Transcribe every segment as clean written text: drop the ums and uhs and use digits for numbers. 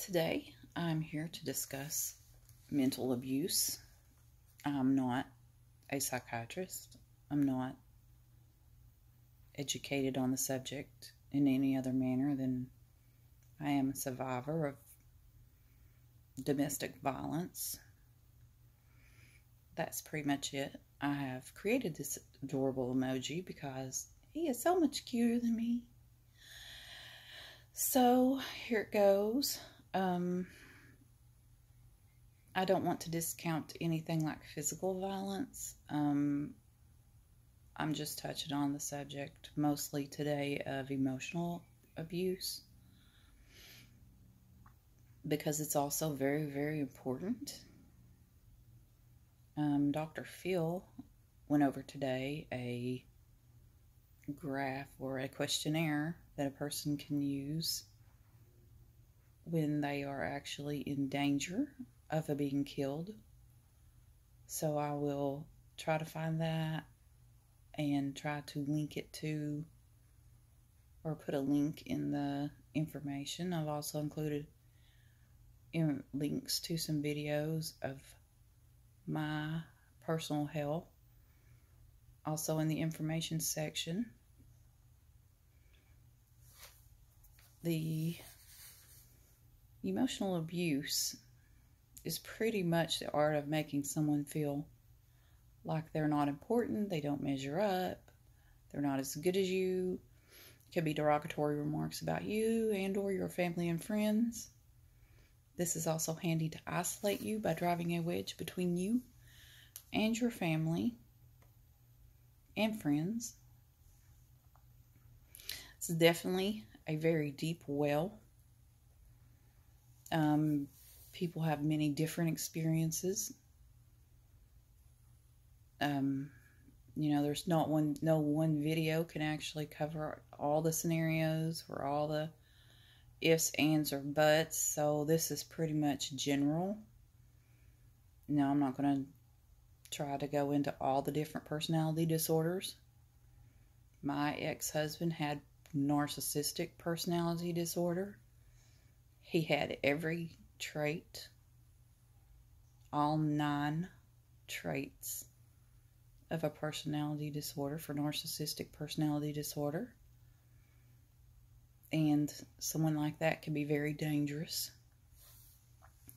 Today, I'm here to discuss mental abuse. I'm not a psychiatrist. I'm not educated on the subject in any other manner than I am a survivor of domestic violence. That's pretty much it. I have created this adorable emoji because he is so much cuter than me. So, here it goes. I don't want to discount anything like physical violence. I'm just touching on the subject mostly today of emotional abuse because it's also very, very important. Dr. Phil went over today a graph or a questionnaire that a person can use when they are actually in danger of being killed. So I will try to find that and try to link it to, or put a link in the information. I've also included links to some videos of my personal health also in the information section. The emotional abuse is pretty much the art of making someone feel like they're not important, they don't measure up, they're not as good as you. It could be derogatory remarks about you and or your family and friends. This is also handy to isolate you by driving a wedge between you and your family and friends. It's definitely a very deep well. People have many different experiences. There's no one video can actually cover all the scenarios or all the ifs, ands, or buts. So this is pretty much general. Now, I'm not going to try to go into all the different personality disorders. My ex-husband had narcissistic personality disorder. He had every trait, all 9 traits of a personality disorder for narcissistic personality disorder. And someone like that can be very dangerous.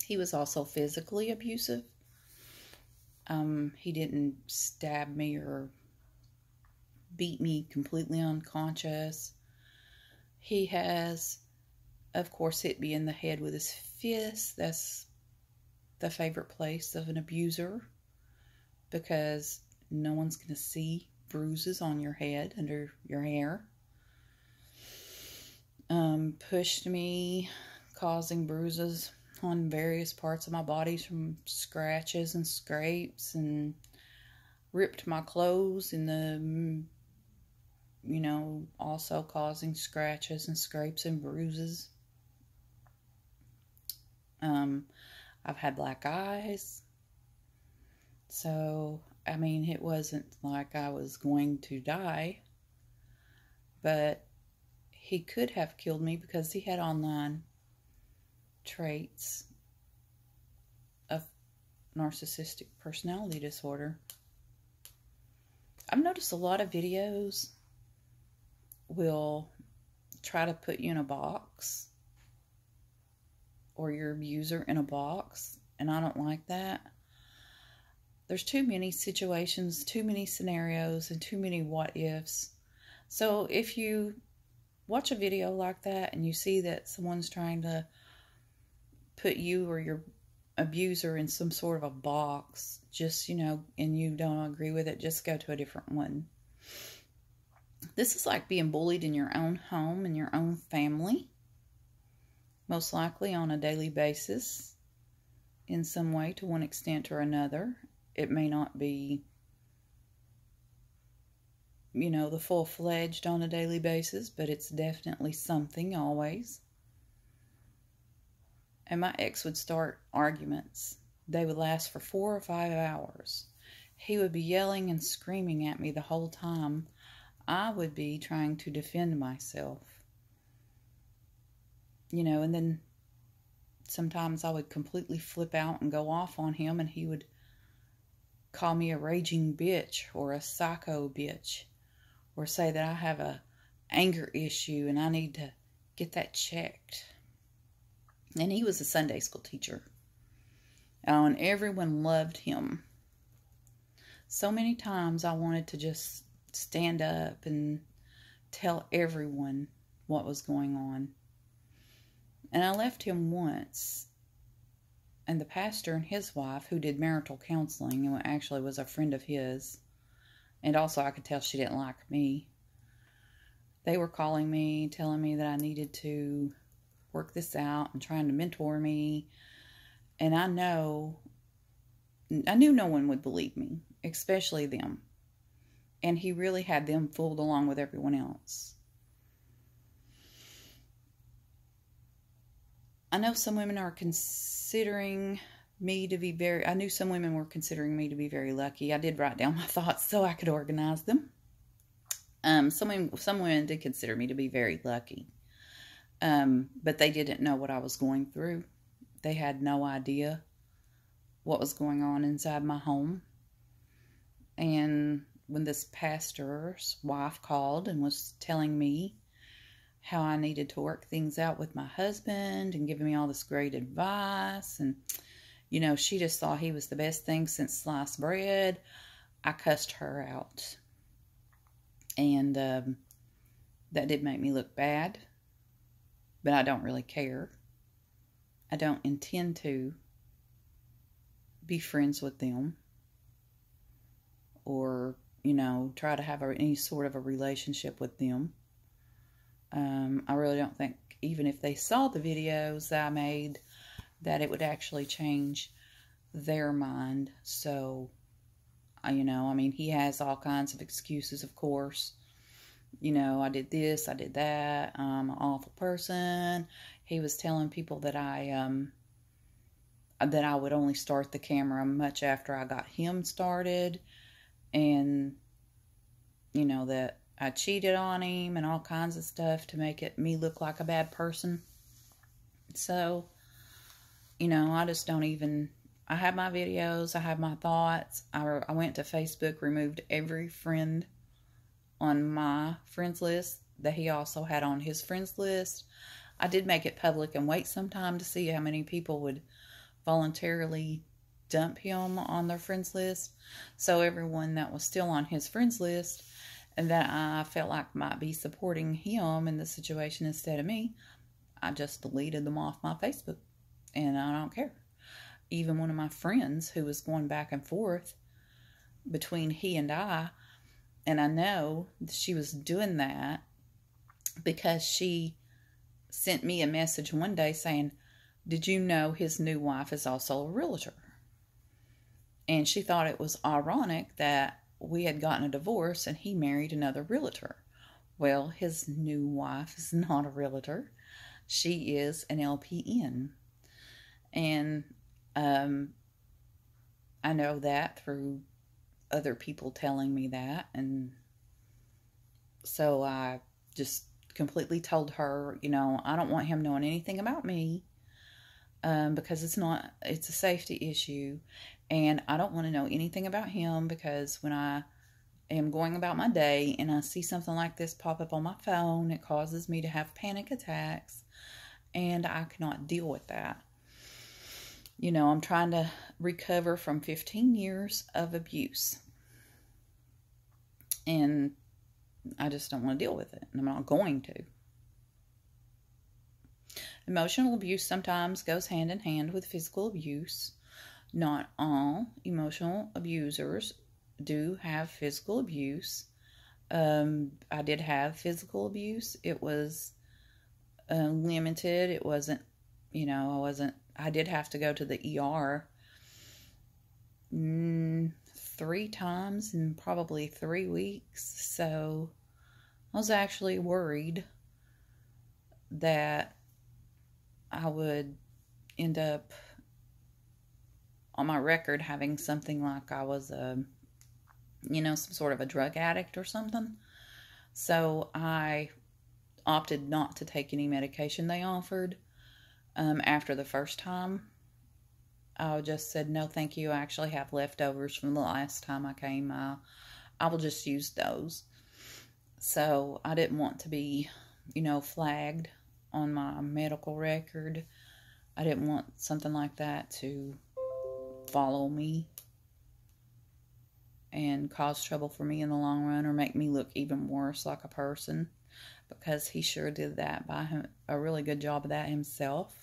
He was also physically abusive. He didn't stab me or beat me completely unconscious. He has, of course, hit me in the head with his fist. That's the favorite place of an abuser because no one's going to see bruises on your head, under your hair. Pushed me, causing bruises on various parts of my body from scratches and scrapes, and ripped my clothes in the, also causing scratches and scrapes and bruises. I've had black eyes. So, it wasn't like I was going to die, but he could have killed me because he had all 9 traits of narcissistic personality disorder. I've noticed a lot of videos will try to put you in a box or your abuser in a box, and I don't like that. There's too many situations, too many scenarios, and too many what ifs. So if you watch a video like that and you see that someone's trying to put you or your abuser in some sort of a box, and you don't agree with it, just go to a different one. This is like being bullied in your own home, in your own family, most likely on a daily basis, in some way, to one extent or another. It may not be, the full-fledged on a daily basis, but it's definitely something always. And my ex would start arguments. They would last for 4 or 5 hours. He would be yelling and screaming at me the whole time. I would be trying to defend myself. And then sometimes I would completely flip out and go off on him, and he would call me a raging bitch or a psycho bitch, or say that I have a anger issue and I need to get that checked. And he was a Sunday school teacher. And everyone loved him. So many times I wanted to just stand up and tell everyone what was going on. And I left him once. And the pastor and his wife, who did marital counseling and actually was a friend of his, and also I could tell she didn't like me, they were calling me, telling me that I needed to work this out and trying to mentor me. And I knew no one would believe me, especially them. And he really had them fooled along with everyone else. I know some women are considering me to be I knew some women were considering me to be very lucky. I did write down my thoughts so I could organize them. Some women did consider me to be very lucky. But they didn't know what I was going through. They had no idea what was going on inside my home. And when this pastor's wife called and was telling me how I needed to work things out with my husband and giving me all this great advice, and, you know, she just thought he was the best thing since sliced bread, I cussed her out. And that did make me look bad, but I don't really care. I don't intend to be friends with them or, you know, try to have any sort of a relationship with them. I really don't think, even if they saw the videos that I made, that it would actually change their mind. So, you know, I mean, he has all kinds of excuses, of course. You know, I did this, I did that, I'm an awful person. He was telling people that I would only start the camera much after I got him started, and, you know, that I cheated on him and all kinds of stuff to make me look like a bad person. So, you know, I just don't even, I have my videos, I have my thoughts. I went to Facebook, removed every friend on my friends list that he also had on his friends list. I did make it public and wait some time to see how many people would voluntarily dump him on their friends list. So everyone that was still on his friends list and that I felt like might be supporting him in the situation instead of me, I just deleted them off my Facebook. And I don't care. Even one of my friends who was going back and forth between he and I know she was doing that because she sent me a message one day saying, "Did you know his new wife is also a realtor?" And she thought it was ironic that we had gotten a divorce and he married another realtor. Well, his new wife is not a realtor. She is an LPN. And I know that through other people telling me that. And so I just completely told her, you know, I don't want him knowing anything about me because it's a safety issue. And I don't want to know anything about him because when I am going about my day and I see something like this pop up on my phone, it causes me to have panic attacks, and I cannot deal with that. You know, I'm trying to recover from 15 years of abuse, and I just don't want to deal with it, and I'm not going to. Emotional abuse sometimes goes hand in hand with physical abuse. Not all emotional abusers do have physical abuse. I did have physical abuse. It was limited. It wasn't, you know, I did have to go to the ER 3 times in probably 3 weeks. So I was actually worried that I would end up on my record having something like I was you know, some sort of a drug addict or something. So I opted not to take any medication they offered. After the first time, I just said, no, thank you. I actually have leftovers from the last time I came. I will just use those. So I didn't want to be, flagged on my medical record. I didn't want something like that to follow me and cause trouble for me in the long run or make me look even worse like a person, because he sure did that by a really good job of that himself.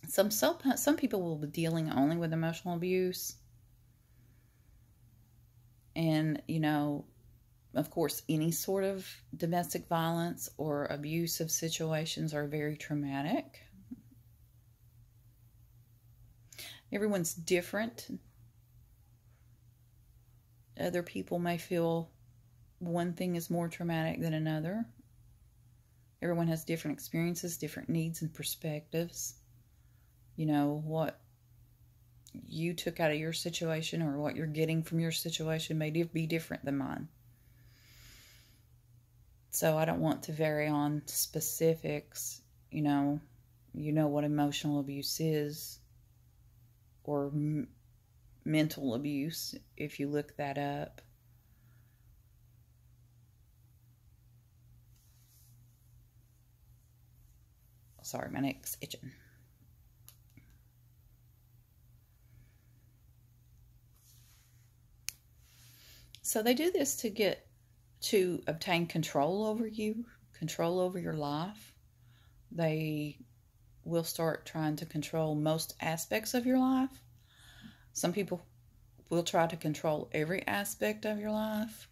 Some people will be dealing only with emotional abuse. And, of course, any sort of domestic violence or abusive situations are very traumatic. Everyone's different. Other people may feel one thing is more traumatic than another. Everyone has different experiences, different needs and perspectives. What you took out of your situation or what you're getting from your situation may be different than mine. So I don't want to vary on specifics. You know what emotional abuse is, or mental abuse, if you look that up. Sorry, my neck's itching. So they do this to obtain control over you, control over your life. They will start trying to control most aspects of your life. Some people will try to control every aspect of your life,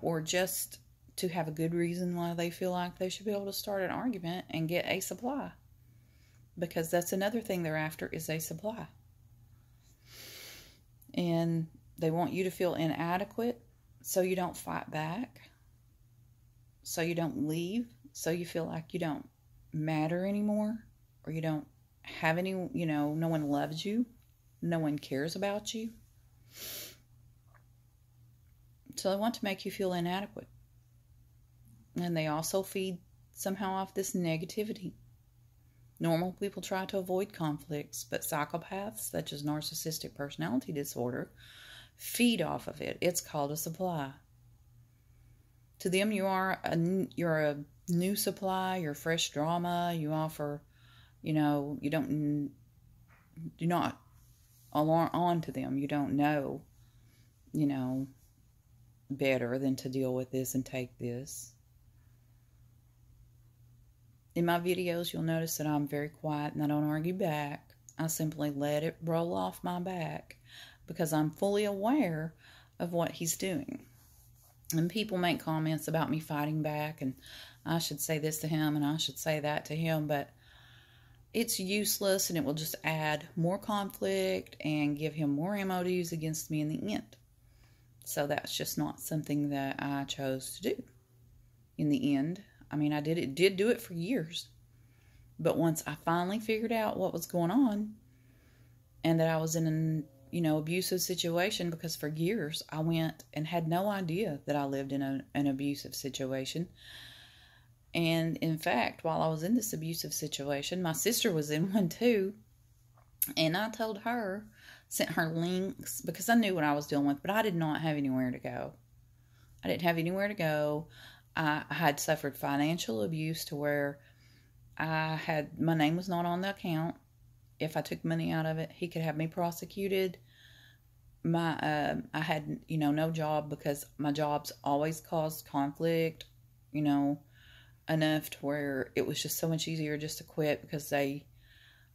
or just to have a good reason why they feel like they should be able to start an argument and get a supply. Because that's another thing they're after, is a supply. And they want you to feel inadequate so you don't fight back, so you don't leave, so you feel like you don't matter anymore, or you don't have any, no one loves you, no one cares about you. So they want to make you feel inadequate. And they also feed somehow off this negativity. Normal people try to avoid conflicts, but psychopaths, such as narcissistic personality disorder, feed off of it. It's called a supply. To them, you're a new supply. You're fresh drama. You offer, you're not on to them. You don't know, better than to deal with this and take this. In my videos, you'll notice that I'm very quiet and I don't argue back. I simply let it roll off my back because I'm fully aware of what he's doing. And people make comments about me fighting back, and I should say this to him and I should say that to him, but it's useless, and it will just add more conflict and give him more ammo to use against me in the end. So that's just not something that I chose to do in the end. I mean, I did do it for years. But once I finally figured out what was going on, and that I was in an, abusive situation, because for years I went and had no idea that I lived in an abusive situation. And in fact, while I was in this abusive situation, my sister was in one too. And I told her, sent her links, because I knew what I was dealing with, but I did not have anywhere to go. I didn't have anywhere to go. I had suffered financial abuse to where my name was not on the account. If I took money out of it, he could have me prosecuted. I had, no job, because my jobs always caused conflict, enough to where it was just so much easier just to quit, because they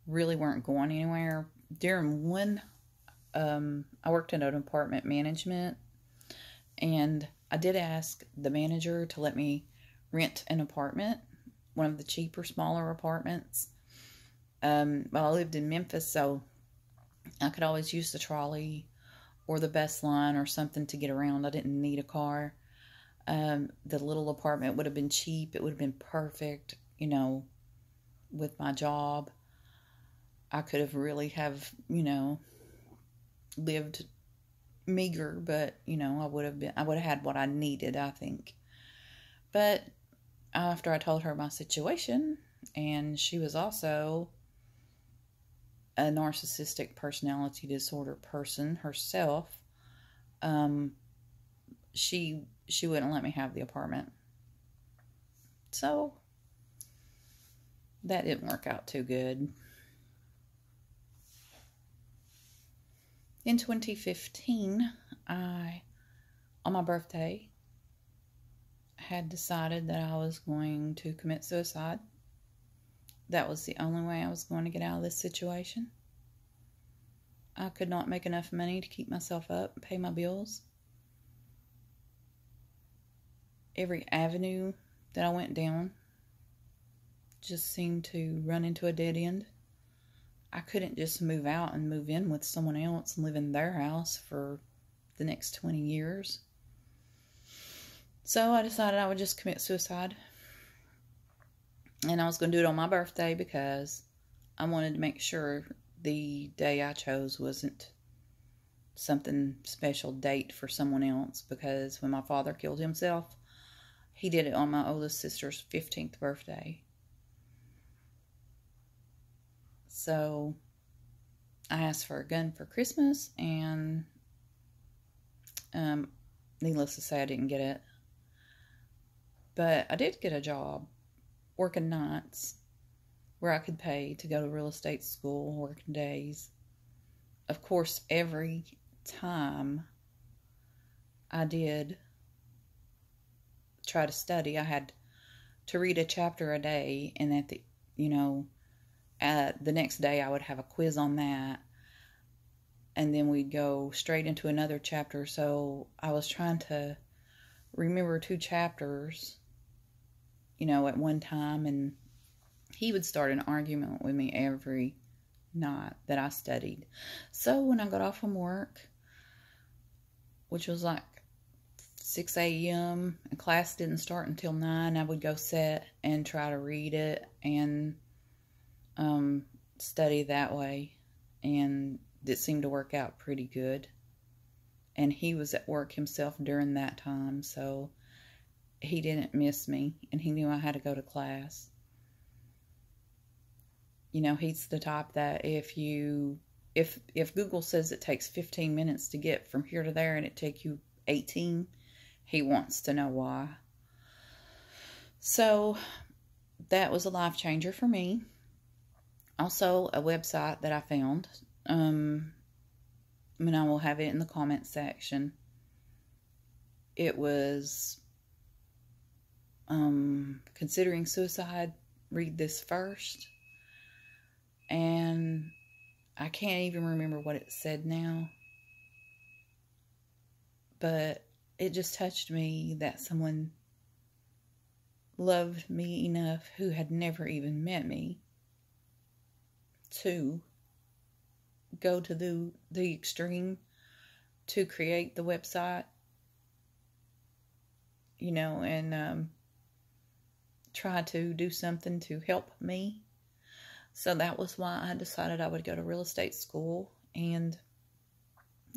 really weren't going anywhere. During one, I worked in an apartment management, and I did ask the manager to let me rent an apartment, one of the cheaper, smaller apartments. Well, I lived in Memphis, so I could always use the trolley or the bus line or something to get around. I didn't need a car. The little apartment would have been cheap. It would have been perfect, with my job. I could have really lived meager, but I would have had what I needed, I think. But after I told her my situation, and she was also a narcissistic personality disorder person herself. She wouldn't let me have the apartment. So that didn't work out too good. In 2015, on my birthday, had decided that I was going to commit suicide. That was the only way I was going to get out of this situation. I could not make enough money to keep myself up and pay my bills. Every avenue that I went down just seemed to run into a dead end. I couldn't just move out and move in with someone else and live in their house for the next 20 years. So I decided I would just commit suicide. And I was going to do it on my birthday because I wanted to make sure the day I chose wasn't something special date for someone else. Because when my father killed himself, he did it on my oldest sister's 15th birthday. So I asked for a gun for Christmas, and needless to say, I didn't get it. But I did get a job working nights where I could pay to go to real estate school, working days. Of course, every time I did try to study, I had to read a chapter a day, and at the next day I would have a quiz on that, and then we'd go straight into another chapter. So I was trying to remember 2 chapters, at one time, and he would start an argument with me every night that I studied. So when I got off from work, which was like 6 a.m., and class didn't start until 9, I would go sit and try to read it and study that way, and it seemed to work out pretty good. And he was at work himself during that time, so he didn't miss me, and he knew I had to go to class. He's the type that if Google says it takes 15 minutes to get from here to there and it take you 18, he wants to know why. So that was a life changer for me. Also, a website that I found. I will have it in the comment section. It was considering suicide. Read this first. And I can't even remember what it said now. But it just touched me that someone loved me enough who had never even met me to go to the extreme to create the website, and try to do something to help me. So that was why I decided I would go to real estate school and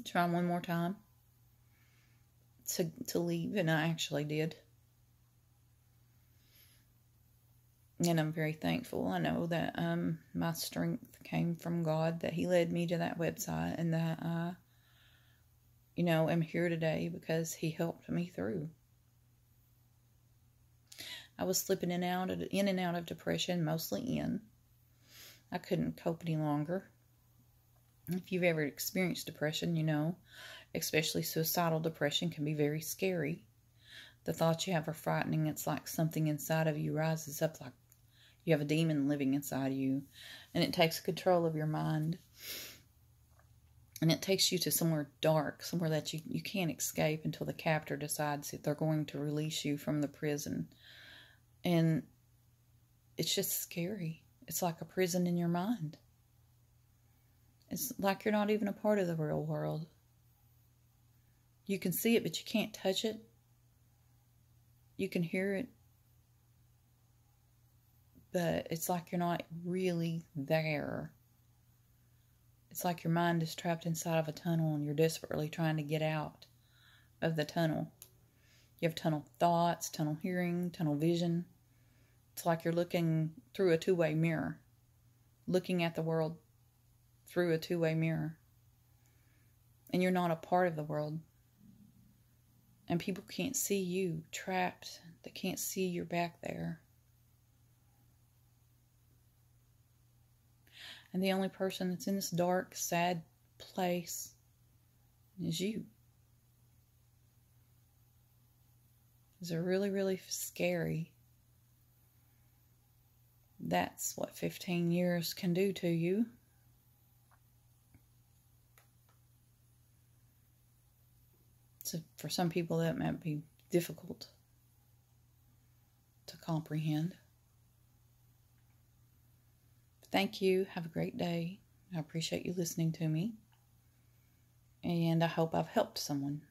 try one more time to leave, and I actually did. And I'm very thankful. I know that my strength came from God, that He led me to that website, and that I, am here today because He helped me through. I was slipping in and out of depression, mostly in. I couldn't cope any longer. If you've ever experienced depression, especially suicidal depression can be very scary. The thoughts you have are frightening. It's like something inside of you rises up, like you have a demon living inside of you, and it takes control of your mind. And it takes you to somewhere dark, somewhere that you can't escape until the captor decides that they're going to release you from the prison. And it's just scary. It's like a prison in your mind. It's like you're not even a part of the real world. You can see it, but you can't touch it. You can hear it, but it's like you're not really there. It's like your mind is trapped inside of a tunnel and you're desperately trying to get out of the tunnel. You have tunnel thoughts, tunnel hearing, tunnel vision. It's like you're looking through a two-way mirror, looking at the world through a two-way mirror. And you're not a part of the world. And people can't see you trapped. They can't see you're back there. And the only person that's in this dark, sad place is you. It's really, really scary. That's what 15 years can do to you. So for some people that might be difficult to comprehend. Thank you. Have a great day. I appreciate you listening to me. And I hope I've helped someone.